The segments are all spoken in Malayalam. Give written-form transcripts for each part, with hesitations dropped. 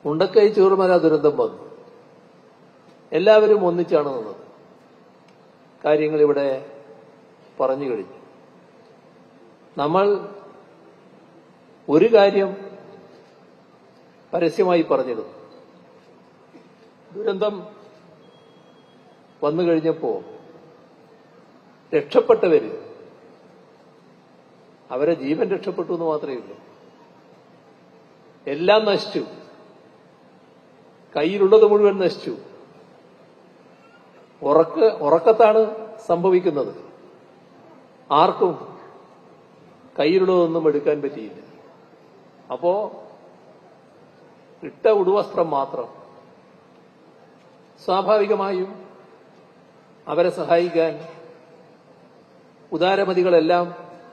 മുണ്ടക്കൈ ചൂരൽമല ദുരന്തം വന്നു. എല്ലാവരും ഒന്നിച്ചാണ് നിന്നത്. കാര്യങ്ങൾ ഇവിടെ പറഞ്ഞു കഴിഞ്ഞു. നമ്മൾ ഒരു കാര്യം പരസ്യമായി പറഞ്ഞിരുന്നു. ദുരന്തം വന്നു കഴിഞ്ഞപ്പോ രക്ഷപ്പെട്ടവര് അവരെ ജീവൻ രക്ഷപ്പെട്ടു എന്ന് മാത്രമേ ഉള്ളൂ. എല്ലാം നശിച്ചു, കയ്യിലുള്ളത് മുഴുവൻ നശിച്ചു. ഉറക്കത്താണ് സംഭവിക്കുന്നത്. ആർക്കും കയ്യിലുള്ളതൊന്നും എടുക്കാൻ പറ്റിയില്ല. അപ്പോ ഇട്ട ഉടുവസ്ത്രം മാത്രം. സ്വാഭാവികമായും അവരെ സഹായിക്കാൻ ഉദാരമതികളെല്ലാം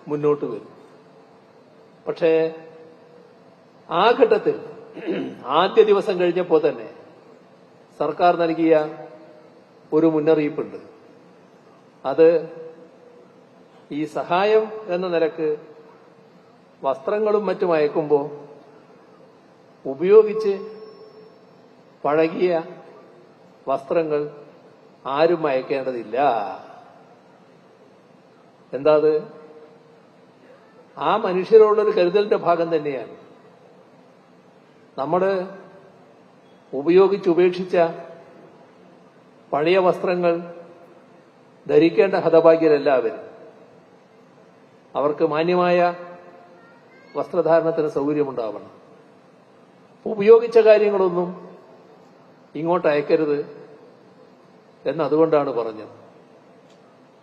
മുന്നോട്ട് വരും. പക്ഷേ ആ ഘട്ടത്തിൽ ആദ്യ ദിവസം കഴിഞ്ഞപ്പോൾ തന്നെ സർക്കാർ നൽകിയ ഒരു മുന്നറിയിപ്പുണ്ട്. അത് ഈ സഹായം എന്ന നിലക്ക് വസ്ത്രങ്ങളും മറ്റും അയക്കുമ്പോൾ ഉപയോഗിച്ച് പഴകിയ വസ്ത്രങ്ങൾ ആരും അയക്കേണ്ടതില്ല. എന്താ അത്? ആ മനുഷ്യരോടൊരു കരുതലിന്റെ ഭാഗം തന്നെയാണ്. നമ്മൾ ഉപയോഗിച്ചുപേക്ഷിച്ച പഴയ വസ്ത്രങ്ങൾ ധരിക്കേണ്ട ഹതഭാഗ്യരെല്ലാവരും. അവർക്ക് മാന്യമായ വസ്ത്രധാരണത്തിന് സൗകര്യമുണ്ടാവണം. ഉപയോഗിച്ച കാര്യങ്ങളൊന്നും ഇങ്ങോട്ട് അയക്കരുത് എന്നതുകൊണ്ടാണ് പറഞ്ഞത്.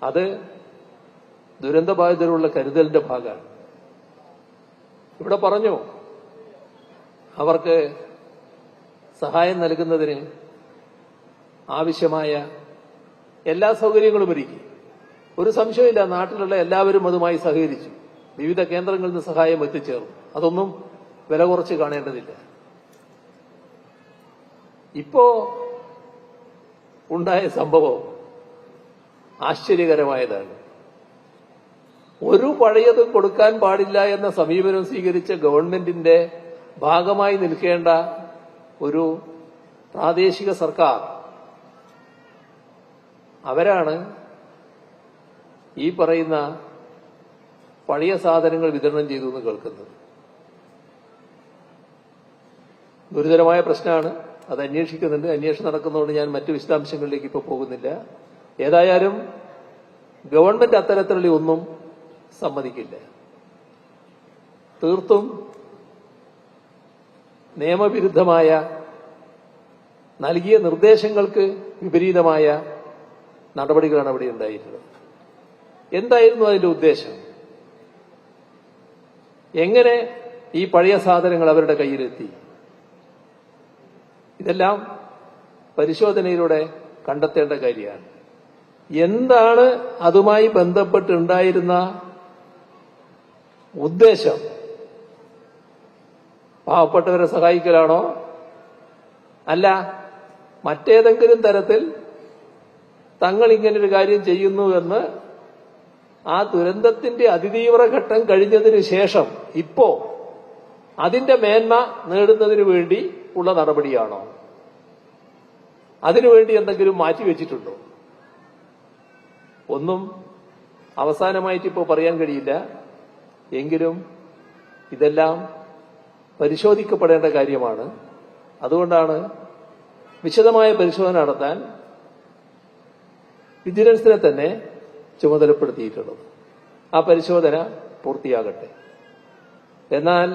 അത് ദുരന്തബാധിതരുള്ള കരുതലിന്റെ ഭാഗമാണ്. ഇവിടെ പറഞ്ഞു അവർക്ക് സഹായം നൽകുന്നതിന് ആവശ്യമായ എല്ലാ സൗകര്യങ്ങളും ഒരുക്കി. ഒരു സംശയമില്ല, നാട്ടിലുള്ള എല്ലാവരും അതുമായി സഹകരിച്ചു. വിവിധ കേന്ദ്രങ്ങളിൽ നിന്ന് സഹായം എത്തിച്ചേർന്നു. അതൊന്നും വില കുറച്ച് കാണേണ്ടതില്ല. ഇപ്പോ ഉണ്ടായ സംഭവം ആശ്ചര്യകരമായതാണ്. ഒരു പഴയതും കൊടുക്കാൻ പാടില്ല എന്ന സമീപനം സ്വീകരിച്ച ഗവൺമെന്റിന്റെ ഭാഗമായി നിൽക്കേണ്ട ഒരു പ്രാദേശിക സർക്കാർ, അവരാണ് ഈ പറയുന്ന പഴയ സാധനങ്ങൾ വിതരണം ചെയ്തു എന്ന് കേൾക്കുന്നത്. ഗുരുതരമായ പ്രശ്നമാണ്. അത് അന്വേഷിക്കുന്നുണ്ട്. അന്വേഷണം നടക്കുന്നതുകൊണ്ട് ഞാൻ മറ്റു വിശദാംശങ്ങളിലേക്ക് ഇപ്പോൾ പോകുന്നില്ല. ഏതായാലും ഗവൺമെന്റ് അത്തരത്തിലുള്ള ഒന്നും സമ്മതിക്കില്ല. തീർത്തും നിയമവിരുദ്ധമായ, നൽകിയ നിർദ്ദേശങ്ങൾക്ക് വിപരീതമായ നടപടികളാണ് അവിടെ ഉണ്ടായിരുന്നത്. എന്തായിരുന്നു അതിന്റെ ഉദ്ദേശം? എങ്ങനെ ഈ പഴയ സാധനങ്ങൾ അവരുടെ കയ്യിലെത്തി? ഇതെല്ലാം പരിശോധനയിലൂടെ കണ്ടെത്തേണ്ട കാര്യമാണ്. എന്താണ് അതുമായി ബന്ധപ്പെട്ടുണ്ടായിരുന്ന ഉദ്ദേശം? പാവപ്പെട്ടവരെ സഹായിക്കലാണോ? അല്ല, മറ്റേതെങ്കിലും തരത്തിൽ തങ്ങൾ ഇങ്ങനൊരു കാര്യം ചെയ്യുന്നുവെന്ന് ആ ദുരന്തത്തിന്റെ അതിതീവ്ര ഘട്ടം കഴിഞ്ഞതിന് ശേഷം ഇപ്പോ അതിന്റെ മേന്മ നേടുന്നതിന് വേണ്ടി ഉള്ള നടപടിയാണോ? അതിനുവേണ്ടി എന്തെങ്കിലും മാറ്റിവെച്ചിട്ടുണ്ടോ? ഒന്നും അവസാനമായിട്ട് ഇപ്പോൾ പറയാൻ കഴിയില്ല. എങ്കിലും ഇതെല്ലാം പരിശോധിക്കപ്പെടേണ്ട കാര്യമാണ്. അതുകൊണ്ടാണ് വിശദമായ പരിശോധന നടത്താൻ വിജിലൻസിനെ തന്നെ ചുമതലപ്പെടുത്തിയിട്ടുള്ളത്. ആ പരിശോധന പൂർത്തിയാകട്ടെ. എന്നാൽ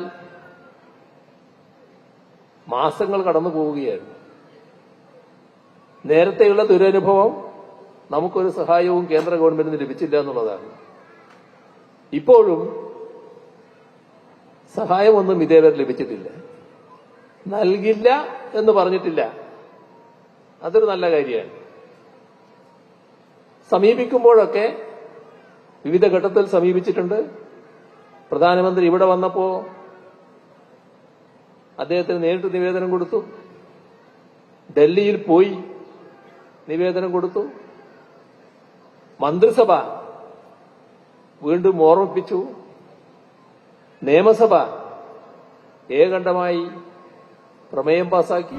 മാസങ്ങൾ കടന്നു പോവുകയായിരുന്നു. നേരത്തെയുള്ള ദുരനുഭവം നമുക്കൊരു സഹായവും കേന്ദ്ര ഗവൺമെന്റിന് ലഭിച്ചില്ല എന്നുള്ളതാണ്. ഇപ്പോഴും സഹായമൊന്നും ഇതേവരെ ലഭിച്ചിട്ടില്ല. നൽകില്ല എന്ന് പറഞ്ഞിട്ടില്ല. അതൊരു നല്ല കാര്യമാണ്. സമീപിക്കുമ്പോഴൊക്കെ വിവിധ ഘട്ടത്തിൽ സമീപിച്ചിട്ടുണ്ട്. പ്രധാനമന്ത്രി ഇവിടെ വന്നപ്പോ അദ്ദേഹത്തിന് നേരിട്ട് നിവേദനം കൊടുത്തു. ഡൽഹിയിൽ പോയി നിവേദനം കൊടുത്തു. മന്ത്രിസഭ വീണ്ടും ഓർമ്മിപ്പിച്ചു. നിയമസഭ ഏകണ്ഠമായി പ്രമേയം പാസാക്കി.